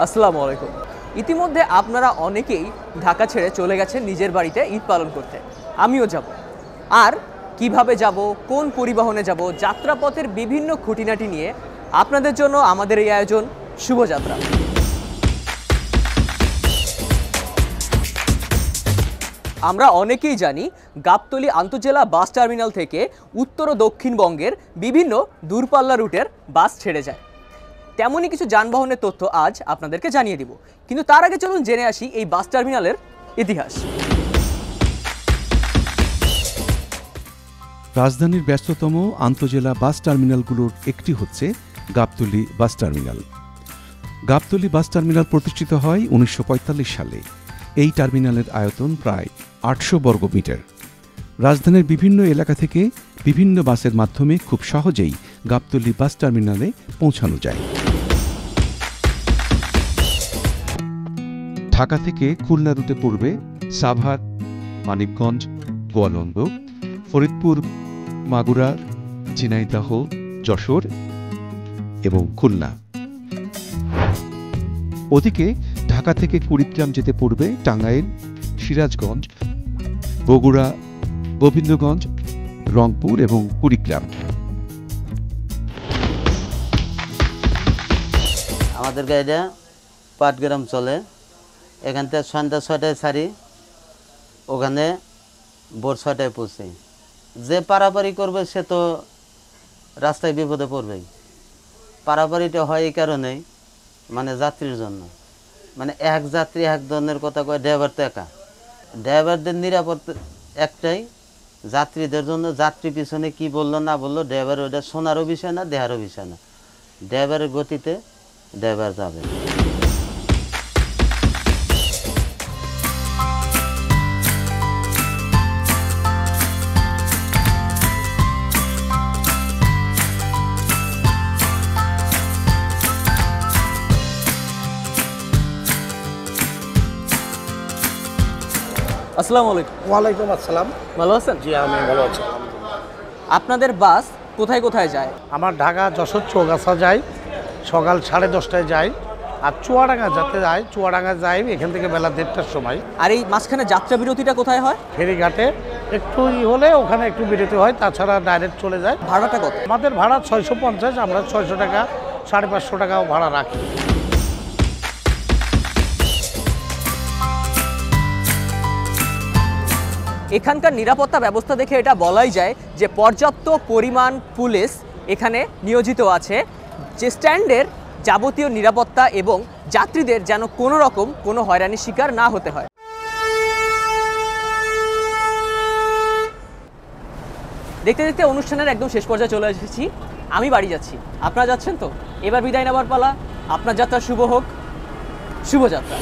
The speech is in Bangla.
আসসালামু আলাইকুম। ইতিমধ্যে আপনারা অনেকেই ঢাকা ছেড়ে চলে গেছেন নিজের বাড়িতে ঈদ পালন করতে। আমিও যাব। আর কিভাবে যাব, কোন পরিবহনে যাব, যাত্রাপথের বিভিন্ন খুঁটিনাটি নিয়ে আপনাদের জন্য আমাদের এই আয়োজন শুভযাত্রা। আমরা অনেকেই জানি গাবতলী আন্তজেলা বাস টার্মিনাল থেকে উত্তর ও দক্ষিণবঙ্গের বিভিন্ন দূরপাল্লা রুটের বাস ছেড়ে যায়। তেমনই কিছু যানবাহনের তথ্য আজ আপনাদেরকে জানিয়ে দিব, কিন্তু তার আগে চলুন জেনে আসি এই বাস টার্মিনালের ইতিহাস। রাজধানীর ব্যস্ততম আন্তজেলা বাস টার্মিনালগুলোর একটি হচ্ছে Gabtoli bus terminal. Gabtoli bus terminal প্রতিষ্ঠিত হয় 1945 সালে। এই টার্মিনালের আয়তন প্রায় 800 বর্গমিটার। রাজধানীর বিভিন্ন এলাকা থেকে বিভিন্ন বাসের মাধ্যমে খুব সহজেই গাবতলী বাস টার্মিনালে পৌঁছানো যায়। ঢাকা থেকে খুলনা রুটে পড়বে সাভার, মানিকগঞ্জ, গোয়ালন্দ, ফরিদপুর, মাগুরা, ঝিনাইদহ, যশোর এবং খুলনা। ওদিকে ঢাকা থেকে কুড়িগ্রাম যেতে পড়বে টাঙ্গাইল, সিরাজগঞ্জ, বগুড়া, গোবিন্দগঞ্জ, রংপুর এবং কুড়িগ্রাম। আমাদের গাড়িটা পাটগ্রাম চলে। এখান থেকে সন্ধ্যা 6টায় ছাড়ি, ওখানে ভোর 6টায় পৌঁছে। যে পারাপারি করবে সে তো রাস্তায় বিপদে পড়বেই। পারাপারিটা হয় এই কারণেই, মানে যাত্রীর জন্য, মানে এক যাত্রী এক ধরনের কথা কয়, ড্রাইভার তো একা। ড্রাইভারদের নিরাপদ একটাই, যাত্রীদের জন্য যাত্রী পিছনে কি বললো না বললো ড্রাইভার ওটা শোনারও বিষয় না, দেহারও বিষয় না। ড্রাইভারের গতিতে ড্রাইভার যাবে। আসসালামু আলাইকুম। ওয়ালাইকুম আসসালাম। ভালো আছেন? জি, আমি ভালো আছি। আপনাদের বাস কোথায় কোথায় যায়? আমার ঢাকা যশোর চৌগাছা যাই, সকাল 10:30টায় যাই। আর চুয়াডাঙ্গা যাতে যাই, চুয়াডাঙ্গা যাই এখান থেকে বেলা 1:30টার সময়। আর এই মাঝখানে যাত্রা বিরতিটা কোথায় হয়? ফেরিঘাটে একটু হলে ওখানে একটু বিরতি হয়, তাছাড়া ডাইরেক্ট চলে যায়। ভাড়াটা কত? আমাদের ভাড়া 650, আমরা 600 টাকা 550 টাকাও ভাড়া রাখি। এখানকার নিরাপত্তা ব্যবস্থা দেখে এটা বলাই যায় যে পর্যাপ্ত পরিমাণ পুলিশ এখানে নিয়োজিত আছে, যে স্ট্যান্ডের যাবতীয় নিরাপত্তা এবং যাত্রীদের যেন কোনো রকম কোনো হয়রানির শিকার না হতে হয়। দেখতে দেখতে অনুষ্ঠানের একদম শেষ পর্যায়ে চলে এসেছি। আমি বাড়ি যাচ্ছি, আপনারা যাচ্ছেন তো? এবার বিদায় নেবার পালা। আপনার যাত্রা শুভ হোক, শুভযাত্রা।